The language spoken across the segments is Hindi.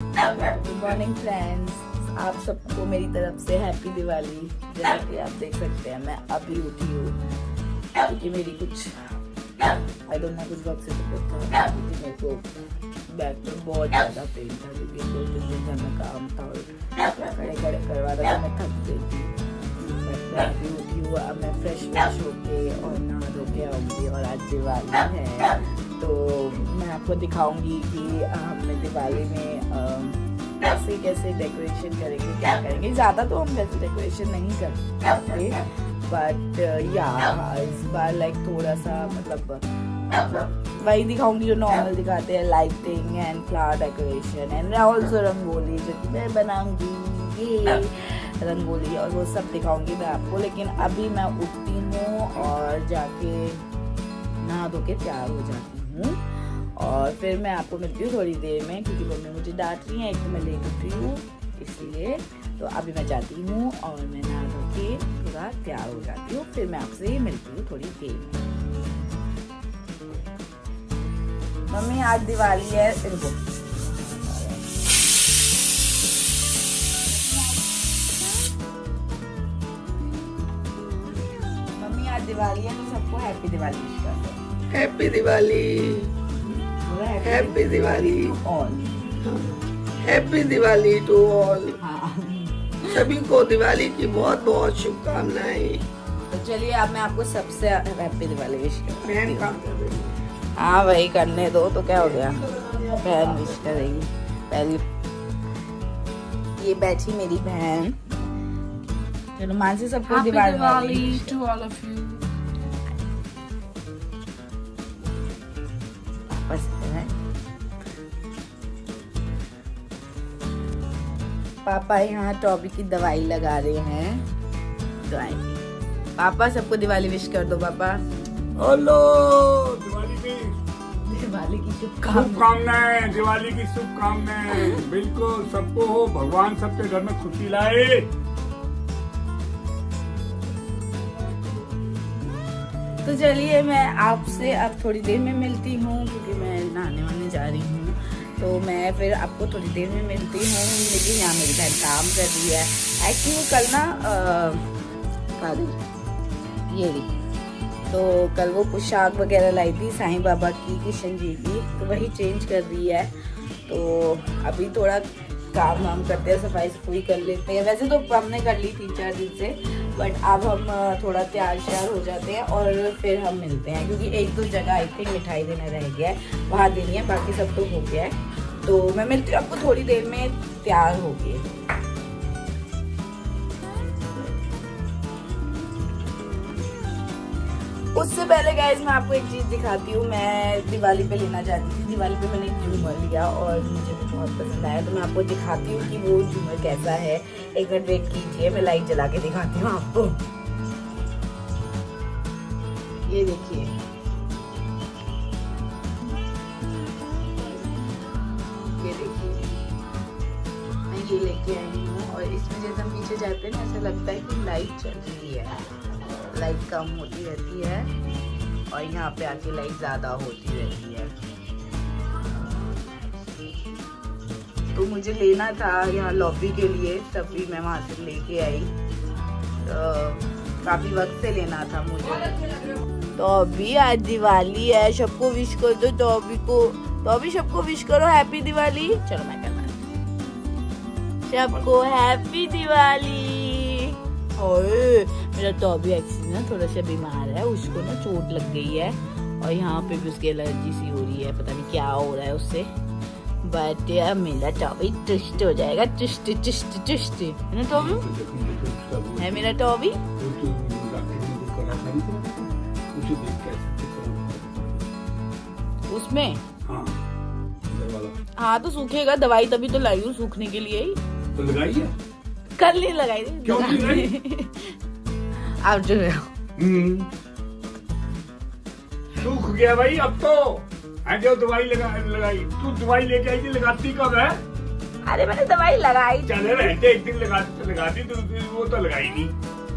गुड मॉर्निंग फ्रेंड्स, आप सबको मेरी तरफ से हैप्पी दिवाली। जैसा कि आप देख सकते हैं मैं अभी उठी हूँ क्योंकि मेरी कुछ आई डोंट नो कुछ वक्त से तबीयत था क्योंकि मेरे को बैक में बहुत ज़्यादा पेन था क्योंकि 2-3 दिन घर में काम था और खड़े खड़े करवा रहा था, मैं थक गई थी। मैं अभी उठी हूँ, अब मैं फ्रेश होके और नहा धो के आऊँगी और आज दिवाली है तो मैं आपको दिखाऊंगी कि हमने दिवाली में कैसे डेकोरेशन करेंगे, क्या करेंगे। ज़्यादा तो हम वैसे डेकोरेशन नहीं करते बट या इस बार लाइक थोड़ा सा मतलब वही दिखाऊंगी जो नॉर्मल दिखाते हैं, lighting and flower decoration and also rangoli जो कि मैं बनाऊंगी, ये रंगोली और वो सब दिखाऊंगी मैं आपको। लेकिन अभी मैं उठती हूँ और जाके नहा धो के तैयार हो जाती हूँ और फिर मैं आपको मिलती हूँ थोड़ी देर में क्योंकि मम्मी मुझे डांट रही है, एक तो मैं लेट उठी हूँ इसलिए। तो अभी मैं जाती हूँ और मैं नहा धो के पूरा तैयार हो जाती हूँ, फिर मैं आपसे मिलती हूँ थोड़ी देर में। मम्मी आज दिवाली है, मम्मी आज दिवाली है तो सबको हैप्पी दिवाली विश कर दो। Happy Diwali, happy Diwali all, happy Diwali to all. हाँ सभी को दिवाली की बहुत बहुत शुभकामनाएं। तो चलिए अब मैं आपको सबसे हैप्पी दिवाली विश करती बहन हूँ। काम कर रही है। हाँ वही करने दो तो क्या हो गया, बहन विश करेगी पहले। ये बैठी मेरी बहन। चलो मानसी सबको Diwali to all of you. बस है। पापा यहाँ टॉबी की दवाई लगा रहे हैं, दवाई की। पापा सबको दिवाली विश कर दो पापा। हेलो, दिवाली की दिवाली की शुभकामनाएं। शुभकामनाएं, दिवाली की शुभकामनाएं बिल्कुल सबको हो। भगवान सबके घर में खुशी लाए। तो चलिए मैं आपसे अब थोड़ी देर में मिलती हूँ क्योंकि मैं नहाने वाने जा रही हूँ, तो मैं फिर आपको थोड़ी देर में मिलती हूँ। लेकिन यहाँ मेरी बहन काम कर रही है। एक्चुअली वो कल ना ये रही तो कल वो पोशाक वगैरह लाई थी साईं बाबा की, कृष्ण जी की, तो वही चेंज कर रही है। तो अभी थोड़ा काम वाम करते हैं, सफाई सफाई कर लेते हैं। वैसे तो हमने कर ली 3-4 दिन से बट अब हम थोड़ा तैयार श्यार हो जाते हैं और फिर हम मिलते हैं क्योंकि 1-2 जगह आई थिंक मिठाई देना रह गया है, वहाँ देनी है, बाकी सब तो हो गया है। तो मैं मिलती हूँ आपको थोड़ी देर में तैयार होके। उससे पहले गाइस मैं आपको एक चीज दिखाती हूँ। मैं दिवाली पे लेना चाहती थी, दिवाली पे मैंने एक झूमर लिया और मुझे भी बहुत पसंद आया, तो मैं आपको दिखाती हूँ कि वो झूमर कैसा है। एक मिनट वेट कीजिए, मैं लाइट जला के दिखाती हूँ आपको। ये देखिए, ये देखिए, मैं ये लेके आई हूँ और इसमें जैसे हम पीछे जाते हैं ना ऐसा लगता है कि लाइट चल रही है, लाइट कम होती रहती है और यहाँ पे आके लाइट ज्यादा होती रहती है। तो मुझे लेना था यहाँ लॉबी के लिए, तभी मैं वहां से लेके आई। तो काफी वक्त से लेना था मुझे। तो अभी आज दिवाली है, सबको विश कर दो। तो अभी सबको विश करो हैप्पी दिवाली। चलो मैं करना सबको हैप्पी दिवाली। ओए मेरा तो अभी एक्चुअली ना थोड़ा सा बीमार है, उसको ना चोट लग गई है और यहाँ पे भी उसकी एलर्जी सी हो रही है, पता नहीं क्या हो रहा है उससे। बट यार मेरा टॉबी चुस्त हो जाएगा, चुस्त चुस्त चुस्त है ना टॉबी, है मेरा टॉबी। उसमें हाँ तो सूखेगा, दवाई तभी तो लाई हूँ सूखने के लिए ही। तो लगाई है? कल नहीं लगाई, क्यों नहीं लगाई? आप जो है सूख गया भाई अब तो। जो दवाई लगाई तू दवाई लेके आई थी, लगाती कब है? अरे मैंने दवाई लगाई चले रहते एक दिन लगाती तो वो तो लगाई नहीं।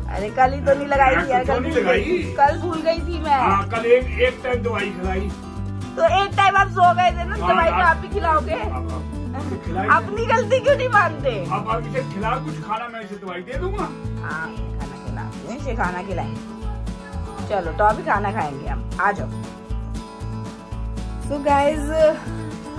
अरे कल ही तो नहीं लगाई थी यार, क्यों नहीं लगाई? कल भूल गई थी मैं। हाँ कल एक टाइम दवाई खिलाई। तो एक टाइम आप सो गए थे ना, हाँ, दवाई तो हाँ। आप ही खिलाओगे। हाँ, हाँ। इसे खिलाई। अपनी गलती क्यों नहीं मानते? अब इसे खिला कुछ खाना, मैं इसे दवाई दे दूंगा। हाँ खाना खिलाती हूँ, इसे खाना खिलाएंगे। चलो तो अभी खाना खाएंगे हम, आ जाओ। सो गाइज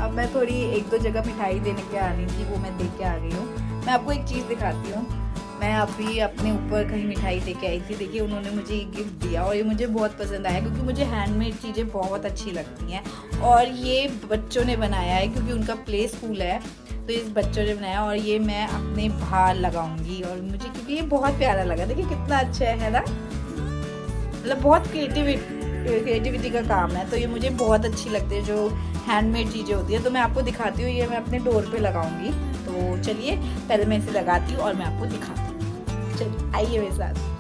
अब मैं थोड़ी एक दो जगह मिठाई देने के आनी थी, वो मैं दे के आ गई हूँ। मैं आपको एक चीज़ दिखाती हूँ। मैं अभी अपने ऊपर कहीं मिठाई दे के आई थी, देखिए उन्होंने मुझे एक गिफ्ट दिया और ये मुझे बहुत पसंद आया क्योंकि मुझे हैंडमेड चीज़ें बहुत अच्छी लगती हैं। और ये बच्चों ने बनाया है क्योंकि उनका प्ले स्कूल है, तो इस बच्चों ने बनाया और ये मैं अपने बाहर लगाऊंगी। और मुझे क्योंकि ये बहुत प्यारा लगा, देखिए कितना अच्छा है ना, मतलब बहुत क्रिएटिविटी का काम है। तो ये मुझे बहुत अच्छी लगती है जो हैंडमेड चीज़ें होती है। तो मैं आपको दिखाती हूँ, ये मैं अपने डोर पे लगाऊंगी। तो चलिए पहले मैं इसे लगाती हूँ और मैं आपको दिखाती हूँ। चलिए आइए मेरे साथ।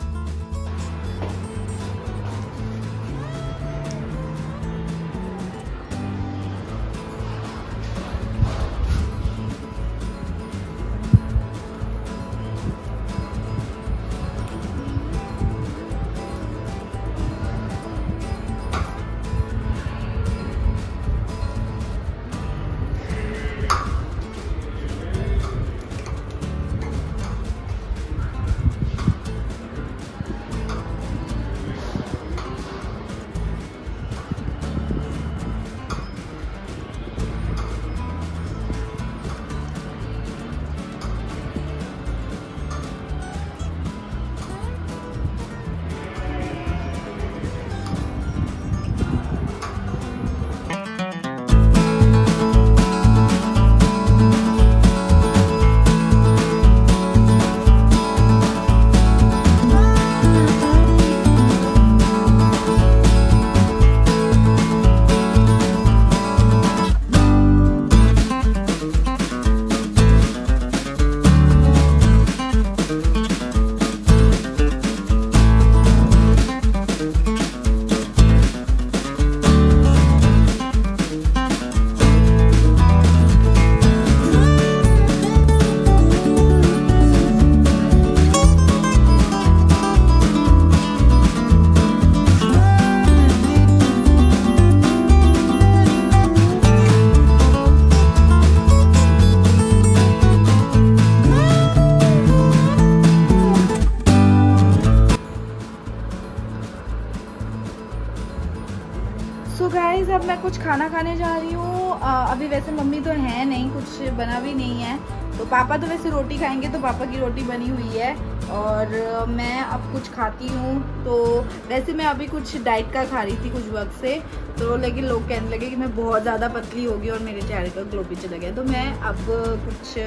सो गाइज अब मैं कुछ खाना खाने जा रही हूँ। अभी वैसे मम्मी तो है नहीं, कुछ बना भी नहीं है। तो पापा तो वैसे रोटी खाएंगे, तो पापा की रोटी बनी हुई है और मैं अब कुछ खाती हूँ। तो वैसे मैं अभी कुछ डाइट का खा रही थी कुछ वक्त से, तो लेकिन लोग कहने लगे कि मैं बहुत ज़्यादा पतली हो गई और मेरे चेहरे का ग्लो भी चला गया। तो मैं अब कुछ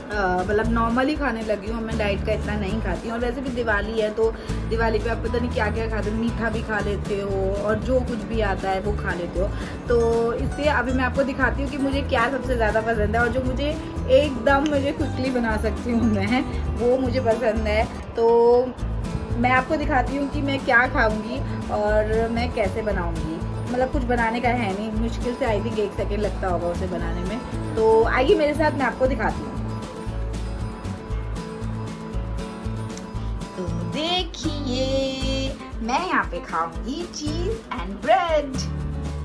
मतलब नॉर्मली खाने लगी हूँ। मैं डाइट का इतना नहीं खाती हूँ। और वैसे भी दिवाली है, तो दिवाली पे आप पता नहीं क्या क्या खाते हो, मीठा भी खा लेते हो और जो कुछ भी आता है वो खा लेते हो। तो इसलिए अभी मैं आपको दिखाती हूँ कि मुझे क्या सबसे ज़्यादा पसंद है और जो मुझे एकदम मुझे क्विकली बना सकती हूँ मैं, वो मुझे पसंद है। तो मैं आपको दिखाती हूँ कि मैं क्या खाऊँगी और मैं कैसे बनाऊँगी। मतलब कुछ बनाने का है नहीं, मुश्किल से आई थिंक 1 सेकेंड लगता होगा उसे बनाने में। तो आइए मेरे साथ, मैं आपको दिखाती हूँ। तो देखिए मैं यहाँ पे खाऊंगी चीज एंड ब्रेड,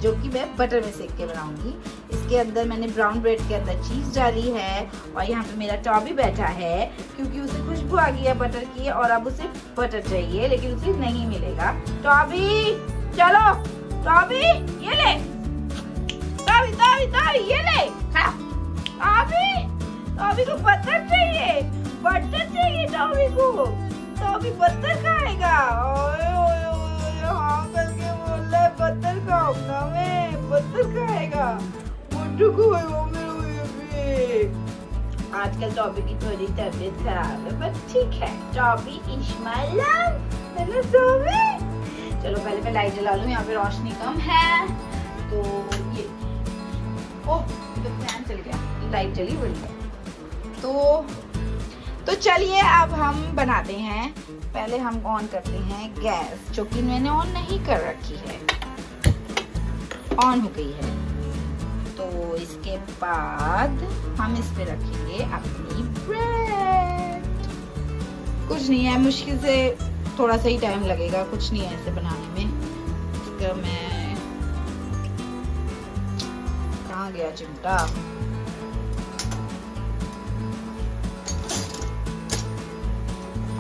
जो कि मैं बटर में सेक के बनाऊंगी। इसके अंदर मैंने ब्राउन ब्रेड के अंदर चीज डाली है और यहाँ पे मेरा टॉबी बैठा है क्योंकि उसे खुशबू आ गई है बटर की और अब उसे बटर चाहिए लेकिन उसे नहीं मिलेगा। टॉबी चलो, टॉबी ये ले, टॉबी टॉबी टॉबी ये ले, टॉबी टॉबी को बटर चाहिए, बटर चाहिए टॉबी को। तो अभी बटर खाएगा। ओए ओए ओए हाँ करके बोल रहा है बटर खाऊंगा मैं, बटर खाएगा, बुड्ढू को आजकल टॉबी की थोड़ी तबीयत खराब है पर ठीक है। टॉबी इज माय लव, है ना टॉबी। चलो पहले मैं लाइट जला लूं, यहाँ पे रोशनी कम है। तो ये ओह तो फैन चल गया, लाइट जली बड़ी है। तो चलिए अब हम बनाते हैं। पहले हम ऑन करते हैं गैस, जो कि मैंने ऑन नहीं कर रखी है, ऑन हो गई है। तो इसके बाद हम इस पे रखेंगे अपनी ब्रेड। कुछ नहीं है, मुश्किल से थोड़ा सा ही टाइम लगेगा, कुछ नहीं है इसे बनाने में। इसका मैं कहाँ गया चिमटा,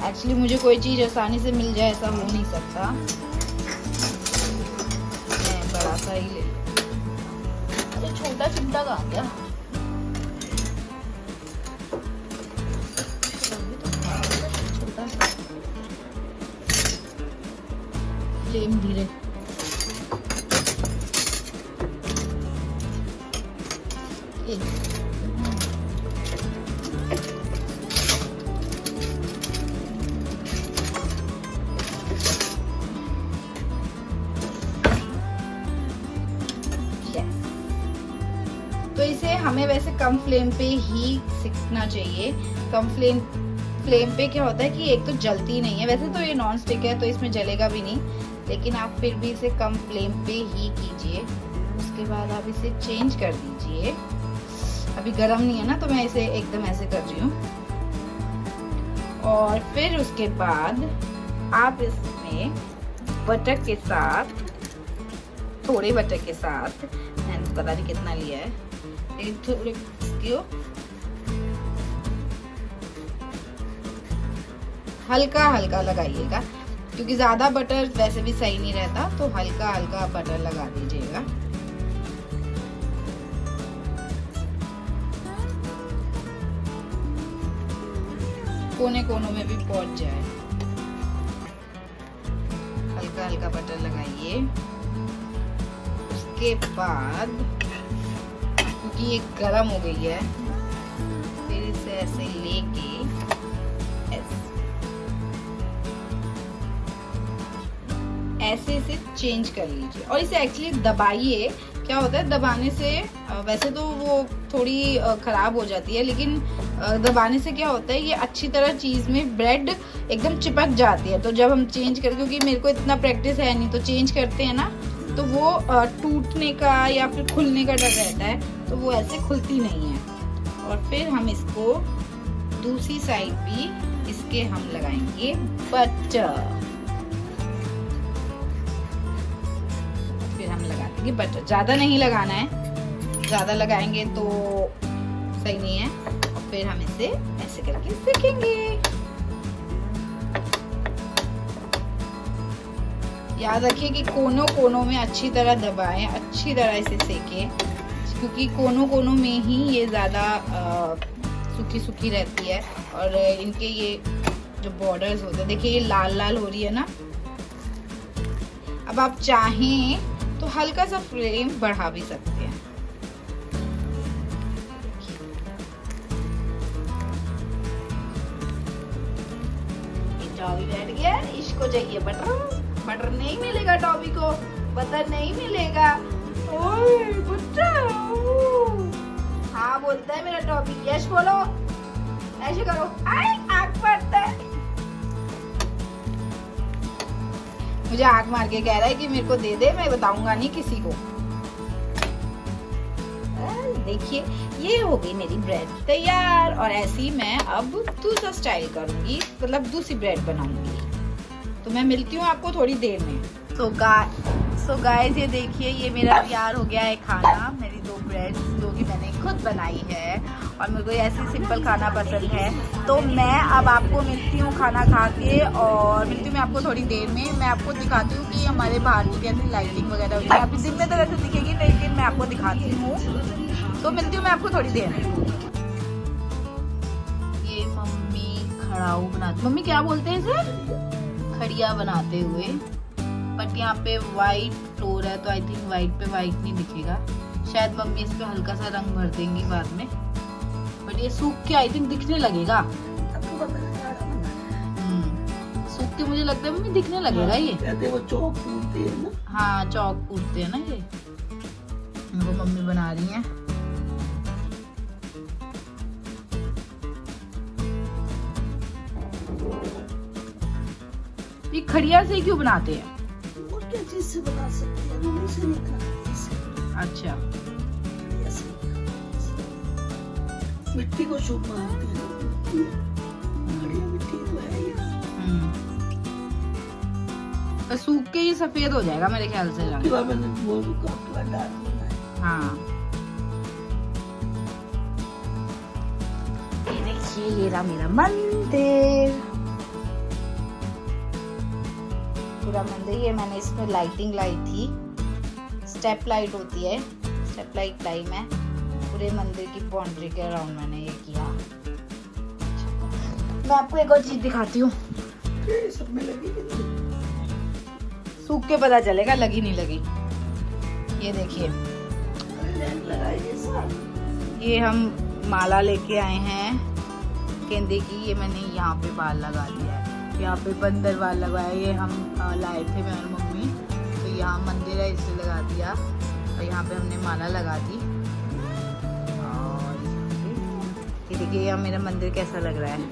एक्चुअली मुझे कोई चीज़ आसानी से मिल जाए ऐसा हो नहीं सकता, मैं बड़ा सा ही ले। अरे छोटा चिमटा कहाँ गया? छोटा सा फ्लेम धीरे। तो इसे हमें वैसे कम फ्लेम पे ही सीखना चाहिए। कम फ्लेम पे क्या होता है कि एक तो जलती नहीं है, वैसे तो ये नॉन स्टिक है तो इसमें जलेगा भी नहीं, लेकिन आप फिर भी इसे कम फ्लेम पे ही कीजिए। उसके बाद आप इसे चेंज कर दीजिए। अभी गर्म नहीं है ना, तो मैं इसे एकदम ऐसे कर रही हूँ। और फिर उसके बाद आप इसमें बटर के साथ, थोड़े बटर के साथ, मैंने पता नहीं कितना लिया है, लेकिन थोड़े इसको हल्का हल्का लगाइएगा, क्योंकि ज्यादा बटर वैसे भी सही नहीं रहता, तो हल्का हल्का बटर लगा दीजिएगा। कोने कोनों में भी पहुंच जाए। हल्का हल्का बटर लगाइए। उसके बाद क्योंकि ये गरम हो गई है, फिर इसे ऐसे लेके ऐसे इसे चेंज कर लीजिए। और इसे एक्चुअली दबाइए। क्या होता है दबाने से, वैसे तो वो थोड़ी खराब हो जाती है, लेकिन दबाने से क्या होता है ये अच्छी तरह चीज में ब्रेड एकदम चिपक जाती है। तो जब हम चेंज कर, क्योंकि मेरे को इतना प्रैक्टिस है नहीं, तो चेंज करते हैं ना तो वो टूटने का या फिर खुलने का डर रहता है, तो वो ऐसे खुलती नहीं है। और फिर हम इसको दूसरी साइड भी इसके हम लगाएंगे बटर। फिर हम लगा देंगे बटर। ज्यादा नहीं लगाना है, ज्यादा लगाएंगे तो सही नहीं है। और फिर हम इसे ऐसे करके सेकेंगे। याद रखिए कि कोनों कोनों में अच्छी तरह दबाएं, अच्छी तरह इसे सेकें, क्योंकि कोनों कोनों में ही ये ज्यादा सूखी सूखी रहती है। और इनके ये जो बॉर्डर्स होते हैं, देखिए ये लाल लाल हो रही है ना। अब आप चाहें तो हल्का सा फ्लेम बढ़ा भी सकते हैं। ये टॉफी बैठ गया। इसको चाहिए बटर। बटर नहीं मिलेगा टॉफी को, बटर नहीं मिलेगा। ओए बटर, हाँ बोलता है मेरा टॉफी। यस बोलो, ऐसे करो। आई आग पड़ता है। मुझे आग मार के कह रहा है कि मेरे को दे दे, मैं बताऊंगा नहीं किसी को। देखिए ये हो गई मेरी ब्रेड तैयार। और ऐसी मैं अब दूसरा स्टाइल करूंगी, मतलब दूसरी ब्रेड बनाऊंगी। तो मैं मिलती हूँ आपको थोड़ी देर में। सो गाइस ये देखिए, ये मेरा तैयार हो गया है खाना। मेरी 2 ब्रेड जो कि मैंने खुद बनाई है, और मेरे को ऐसी सिंपल खाना पसंद है। तो मैं अब आपको मिलती हूँ खाना खा के, और मिलती हूँ मैं आपको थोड़ी देर में। मैं आपको दिखाती हूँ कि हमारे बाहर की कैसी लाइटिंग वगैरह होती है। अभी दिन में तो वैसे दिखेगी, लेकिन मैं आपको दिखाती हूँ। तो मिलती हूँ मैं आपको थोड़ी देर में। ये मम्मी खड़ाऊ बनाती, मम्मी क्या बोलते हैं इसे? खड़िया बनाते हुए। बट यहाँ पे वाइट फ्लोर है, तो आई थिंक वाइट पे वाइट नहीं दिखेगा। शायद मम्मी इस पे हल्का सा रंग भर देंगी बाद में। बट ये सूख के आई थिंक दिखने लगेगा। सूख के मुझे लगता है मम्मी दिखने लगेगा ये। कहते वो चौक कूटते हैं ना। हाँ चौक कूटते हैं ना ये। वो मम्मी बना रही हैं। ये खड़िया से क्यों बनाते हैं? और क्या चीज से बना सकते हैं, मम्मी से नहीं खाते। अच्छा, मिट्टी को शुभ मानते हैं। खड़िया मिट्टी तो है ये। तो सूख के ही सफेद हो जाएगा मेरे ख्याल से रंग। मैंने वो डाल दिया है। हाँ ये देखिए, ये रहा मेरा मंदिर। पूरा मंदिर। ये मैंने इसमें लाइटिंग लाई थी, स्टेप लाइट होती है, स्टेप लाइट लाई मैं पूरे मंदिर की बाउंड्री के अराउंड मैंने ये किया। मैं आपको एक और चीज दिखाती हूँ, सब में लगी कि नहीं? सूख के पता चलेगा लगी नहीं लगी। ये देखिए, अरे लैंप लगाइए सब। ये हम माला लेके आए हैं गेंदे की। ये मैंने यहाँ पे बाल लगा दिया है, यहाँ पे बंदर बाल लगाया। ये हम लाए थे मैं और मम्मी, तो यहाँ मंदिर है इसलिए लगा दिया, और यहाँ पे हमने माला लगा दी। और ये देखिए यहाँ मेरा मंदिर कैसा लग रहा है ना।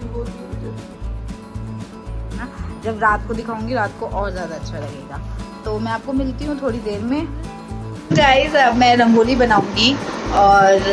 जब रात को दिखाऊंगी रात को और ज़्यादा अच्छा लगेगा। तो मैं आपको मिलती हूँ थोड़ी देर में। गाइस अब मैं रंगोली बनाऊंगी और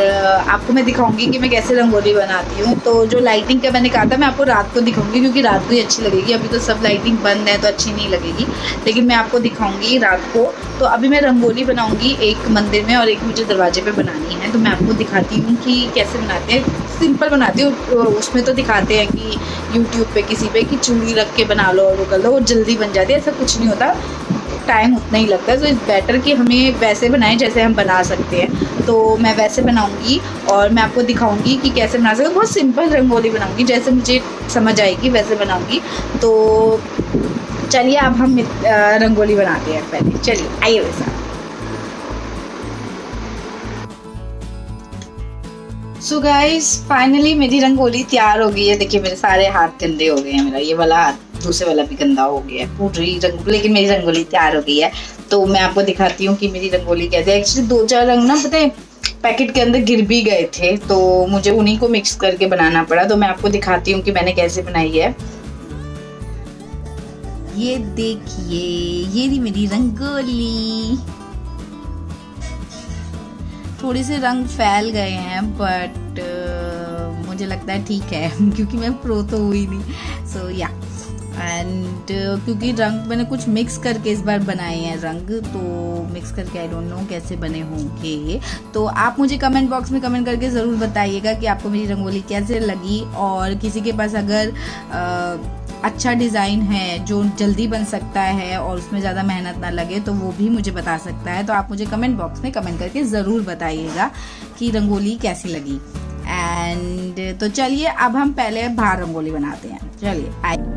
आपको मैं दिखाऊंगी कि मैं कैसे रंगोली बनाती हूँ। तो जो लाइटिंग का मैंने कहा था मैं आपको रात को दिखाऊंगी, क्योंकि रात को ही अच्छी लगेगी। अभी तो सब लाइटिंग बंद है तो अच्छी नहीं लगेगी, लेकिन मैं आपको दिखाऊंगी रात को। तो अभी मैं रंगोली बनाऊंगी एक मंदिर में और एक मुझे दरवाजे पे बनानी है। तो मैं आपको दिखाती हूँ कि कैसे बनाते हैं। सिंपल बनाती हूँ, उसमें तो दिखाते हैं कि यूट्यूब पे किसी पे कि चूड़ी रख के बना लो और वो कर लो, वो जल्दी बन जाती है। ऐसा कुछ नहीं होता, टाइम उतना ही लगता है। तो इट्स बेटर कि हमें वैसे बनाएं जैसे हम बना सकते हैं। तो मैं वैसे बनाऊंगी और मैं आपको दिखाऊंगी कि कैसे बना सकते। बहुत सिंपल रंगोली बनाऊंगी, जैसे मुझे समझ आएगी वैसे बनाऊंगी। तो चलिए अब हम रंगोली बनाते हैं। पहले चलिए आइए वैसा। सो गाइस फाइनली मेरी रंगोली तैयार हो गई है। देखिए मेरे सारे हाथ गंदे हो गए हैं, मेरा ये वाला हाथ, दूसरे वाला भी गंदा हो गया है पूरी रंग, लेकिन मेरी रंगोली तैयार हो गई है। तो मैं आपको दिखाती हूँ कि मेरी रंगोली कैसे। एक्चुअली 2-4 रंग ना पता है पैकेट के अंदर गिर भी गए थे, तो मुझे उन्हीं को मिक्स करके बनाना पड़ा। तो मैं आपको दिखाती हूँ कि मैंने कैसे बनाई है। ये देखिए ये रही मेरी रंगोली। थोड़े से रंग फैल गए हैं बट मुझे लगता है ठीक है क्योंकि मैं प्रो तो हुई नहीं। सो या एंड क्योंकि रंग मैंने कुछ मिक्स करके इस बार बनाए हैं रंग, तो मिक्स करके आई डोंट नो कैसे बने होंगे। तो आप मुझे कमेंट बॉक्स में कमेंट करके ज़रूर बताइएगा कि आपको मेरी रंगोली कैसे लगी। और किसी के पास अगर अच्छा डिज़ाइन है जो जल्दी बन सकता है और उसमें ज़्यादा मेहनत ना लगे तो वो भी मुझे बता सकता है। तो आप मुझे कमेंट बॉक्स में कमेंट करके ज़रूर बताइएगा कि रंगोली कैसी लगी। एंड तो चलिए अब हम पहले बाहर रंगोली बनाते हैं। चलिए आइए।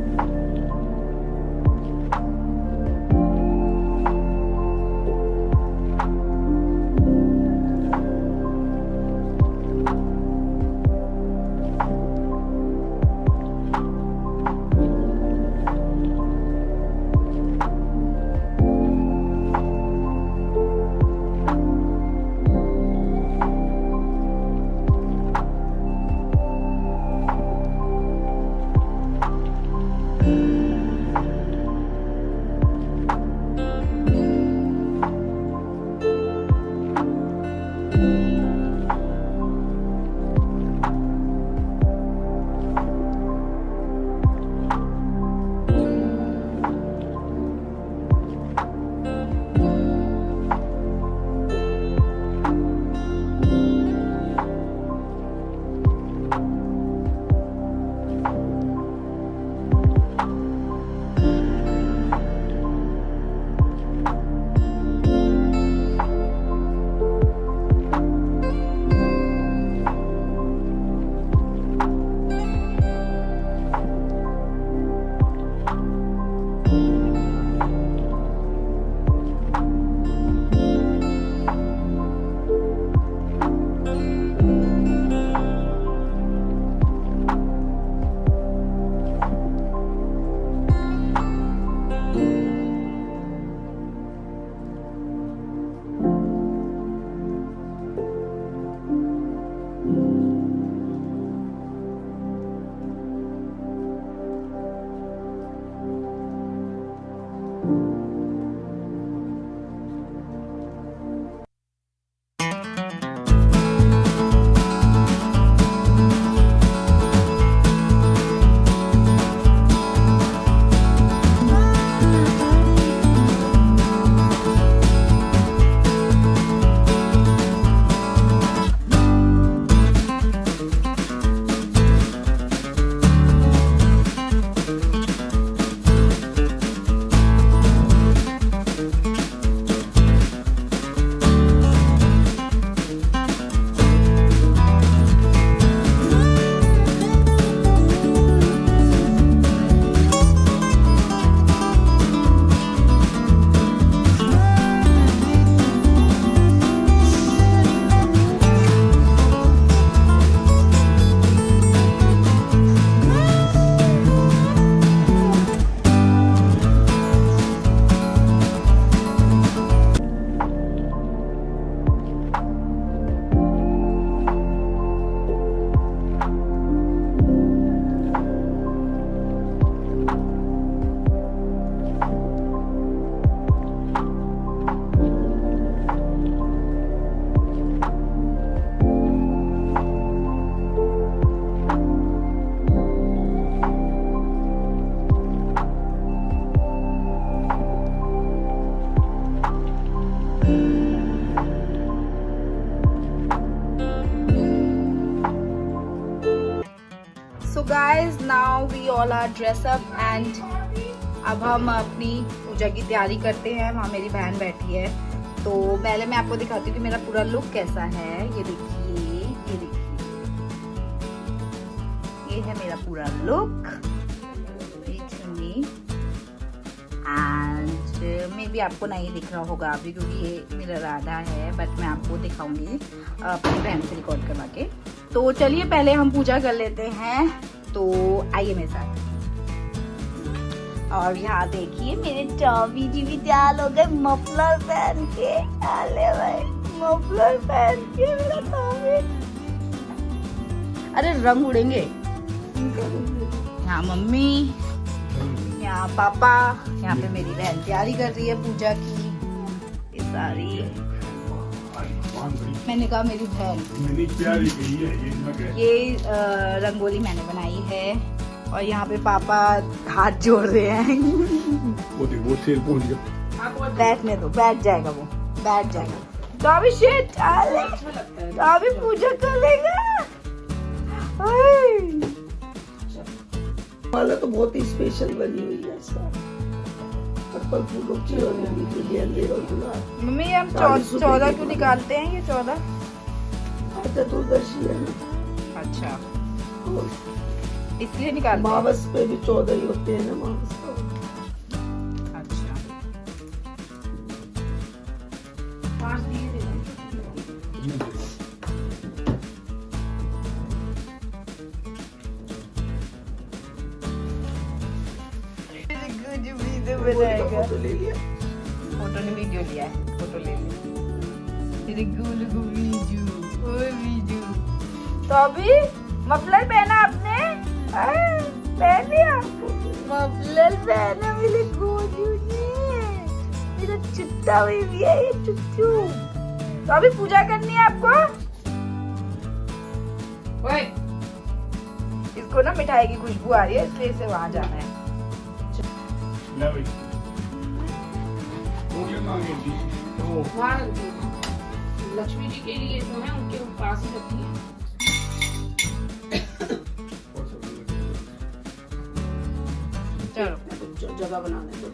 So guys, now we all are dressed up and अब हम अपनी पूजा की तैयारी करते हैं। वहाँ मेरी बहन बैठी है, तो पहले मैं आपको दिखाती हूँ कि मेरा पूरा लुक कैसा है। ये देखिए, ये देखिए, ये है मेरा पूरा लुक। एंड मे बी आपको नहीं दिख रहा होगा अभी क्योंकि ये मेरा राधा है, बट मैं आपको दिखाऊंगी अपनी बहन से रिकॉर्ड करवा के। तो चलिए पहले हम पूजा कर लेते हैं, तो आइए मेरे साथ। और यहाँ देखिए मेरे टॉबी जी भी तैयार हो गए मफलर पहन के। अरे भाई मफलर पहन के मेरा टॉबी। अरे रंग उड़ेंगे। यहाँ मम्मी, यहाँ पापा, यहाँ पे मेरी बहन तैयारी कर रही है पूजा की। ये सारी मैंने कहा मेरी बहन, ये रंगोली मैंने बनाई है। और यहाँ पे पापा हाथ जोड़ रहे हैं। बैठने दो, बैठ जाएगा वो, बैठ जाएगा। तो अभी शिट, तो अभी पूजा कर लेगा। माला तो बहुत ही स्पेशल बनी हुई है इसका। पर्पल फूलों की और गेंदे और गुलाब। मम्मी हम 14 क्यों निकालते हैं? ये 14 चतुर्दशी है ना। अच्छा, इसलिए निकालते हैं। मावस पे भी 14 ही होते हैं ना, मावस पे। अच्छा, 5 दिए थे। फोटो ले लिया, फोटो ने वीडियो लिया है, फोटो ले लिया। तेरे गुल वीडियो, ओए वीडियो। तो अभी मफलर पहना आपने? पहन लिया मफलर पहना मेरे गोजू ने। मेरा चुट्टा हुई भी है ये चुट्टू। तो अभी पूजा करनी है आपको। ओए, इसको ना मिठाई की खुशबू आ रही है, इसलिए इसे वहाँ जाना है। लक्ष्मी जी के लिए जो है उनके पास ही रखी है। चलो जगह बनाने को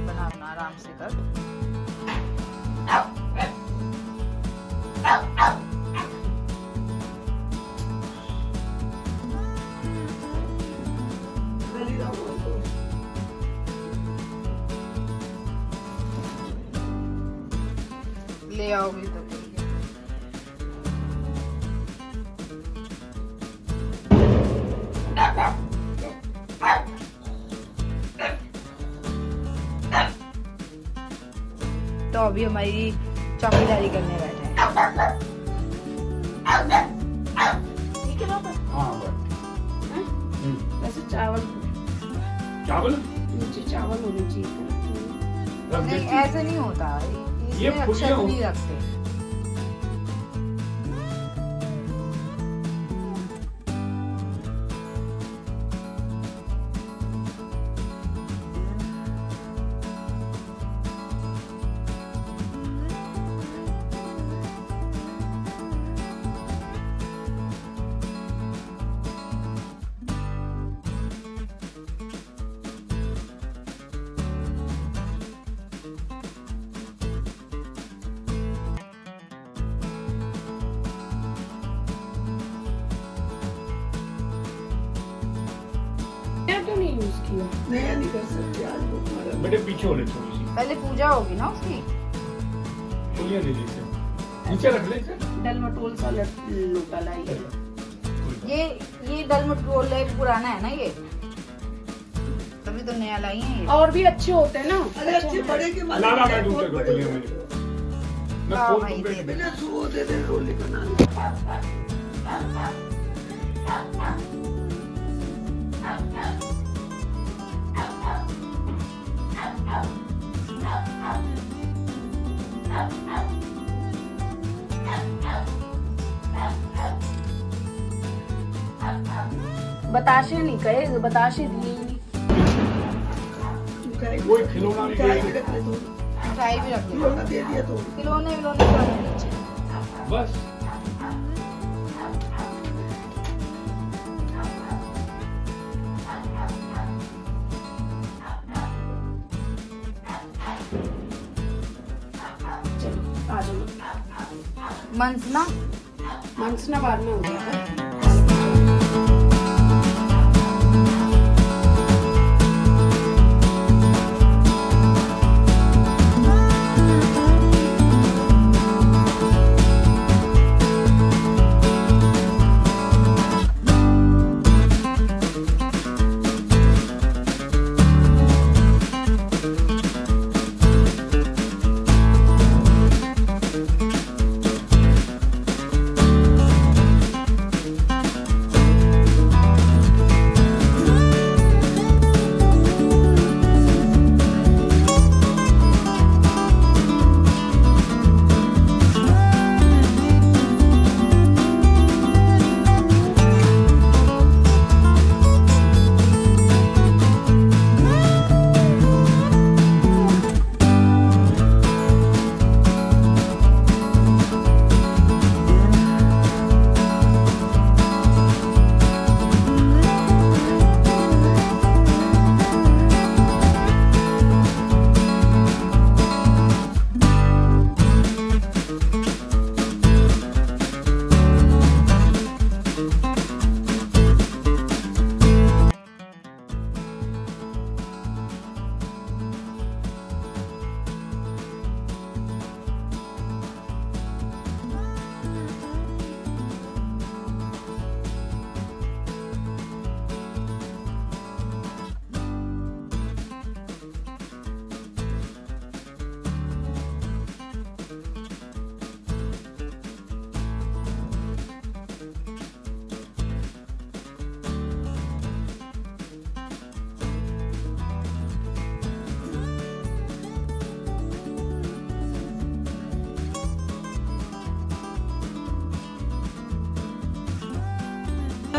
बनाना आराम से कर। ले आओगी तो तो अभी हमारी चौकीदारी करने बैठे हैं। ठीक है पापा। वैसे चावल नीचे चावल होने चाहिए। नहीं ऐसे नहीं होता, ये इसमें अक्षत नहीं रखते। क्यों नहीं यूज किया? नया नहीं कर सकते आज वो हमारा। बेटे पीछे होने थोड़ी सी पहले पूजा होगी ना उसकी। गोलियां ले ली इसे। नीचे रख ले इसे। डल मटोल सा लोटा लाई है। ये दल मटोल पुराना है ना, ये तभी तो नया लाई है ये। और भी अच्छे होते हैं ना। अरे अच्छे बड़े के माले ना बहुत दूसरे को बड़े गोलियां होते मेरे हैं। मैं हाँ खोल भाई, दूं दे दे। बिना सुबह दे दे रोली बना ले। बताशे नहीं कहे, बताशे दिए ही नहीं। कोई खिलौना नहीं मिठाई दे भी रख ले तो, मिठाई भी रख खिलौना दे दिया तो। खिलौने विलौने तो रख नीचे। बस चलो आ जाओ। मंसना मंसना बाद में हो जाएगा।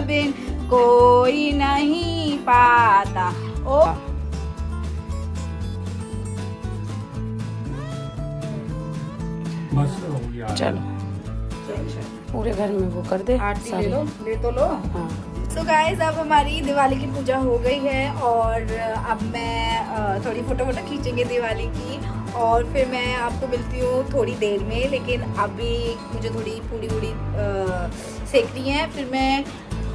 बिन कोई नहीं पाता ओ बस हो गया। चलो पूरे घर में वो कर दे आरती ले सारी। लो, ले तो लो। हाँ तो गाइस अब हमारी दिवाली की पूजा हो गई है और अब मैं थोड़ी फोटो खींचेंगे दिवाली की और फिर मैं आपको मिलती हूँ थोड़ी देर में। लेकिन अभी मुझे थोड़ी पूड़ी सेकनी है, फिर मैं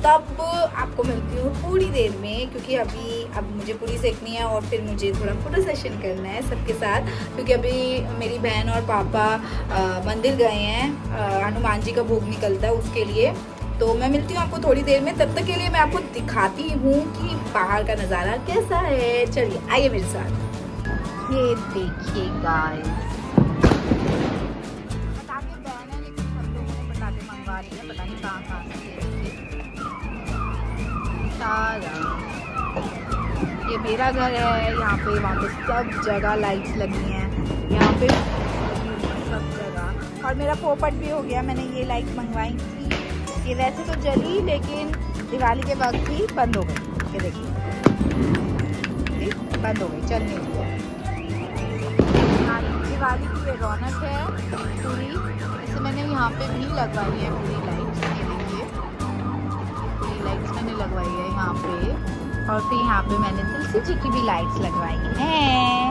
तब आपको मिलती हूँ थोड़ी देर में, क्योंकि अब मुझे पूड़ी सेकनी है और फिर मुझे थोड़ा फोटो सेशन करना है सबके साथ, क्योंकि अभी मेरी बहन और पापा मंदिर गए हैं, हनुमान जी का भोग निकलता है उसके लिए। तो मैं मिलती हूँ आपको थोड़ी देर में, तब तक के लिए मैं आपको दिखाती हूँ कि बाहर का नज़ारा कैसा है। चलिए आइए मेरे साथ। ये देखिए गाइस, पटाखे बैन है लेकिन सब लोगों ने पटाखे मंगवा लिए, पता नहीं कहाँ से सारा। ये मेरा घर है, यहाँ पे वहाँ पे सब जगह लाइट्स लगी हैं, यहाँ पे सब जगह। और मेरा पोपट भी हो गया, मैंने ये लाइट मंगवाई थी, ये वैसे तो जली लेकिन दिवाली के वक्त ही बंद हो गई। ये देखिए बंद हो गई, चल नहीं रही। दिवाली की ये रौनक है पूरी, जैसे मैंने यहाँ पे भी लगवाई है पूरी लाइट्स। ये देखिए पूरी लाइट्स मैंने लगवाई है यहाँ पे, और फिर यहाँ पे मैंने तुलसी जी की भी लाइट्स लगवाई हैं।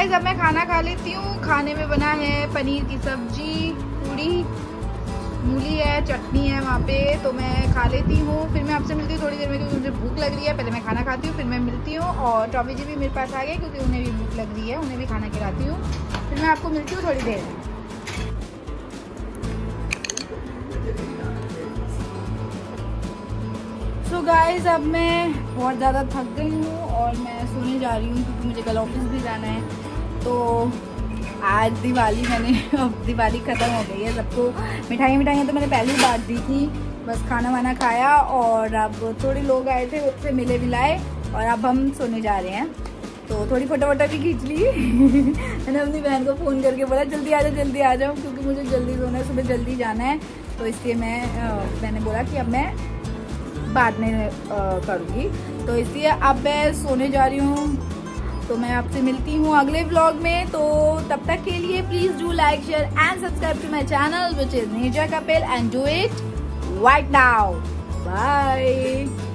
गाइस अब मैं खाना खा लेती हूँ। खाने में बना है पनीर की सब्जी, पूरी, मूली है, चटनी है वहाँ पे, तो मैं खा लेती हूँ। फिर मैं आपसे मिलती हूँ थोड़ी देर में क्योंकि मुझे भूख लग रही है। पहले मैं खाना खाती हूँ फिर मैं मिलती हूँ। और टॉमी जी भी मेरे पास आ गए क्योंकि उन्हें भी भूख लग रही है, उन्हें भी खाना खिलाती हूँ। फिर मैं आपको मिलती हूँ थोड़ी देर में। सो गाइस अब मैं बहुत ज़्यादा थक गई हूँ और मैं सोने जा रही हूँ क्योंकि मुझे कल ऑफिस भी जाना है। तो आज दिवाली अब दिवाली ख़त्म हो गई है। सबको मिठाइयाँ तो मैंने पहले ही बांट दी थी। बस खाना वाना खाया और अब थोड़े लोग आए थे, उससे मिले मिलाए और अब हम सोने जा रहे हैं। तो थोड़ी फोटो वोटो भी खींच ली। मैंने अपनी बहन को फ़ोन करके बोला जल्दी आ जाओ क्योंकि मुझे जल्दी सोना है, सुबह जल्दी जाना है। तो इसलिए मैंने बोला कि अब मैं बाद में करूँगी, तो इसलिए अब मैं सोने जा रही हूँ। तो मैं आपसे मिलती हूँ अगले व्लॉग में। तो तब तक के लिए please do like, share and subscribe to my channel which is नेजा Kapil and do it right now. Bye.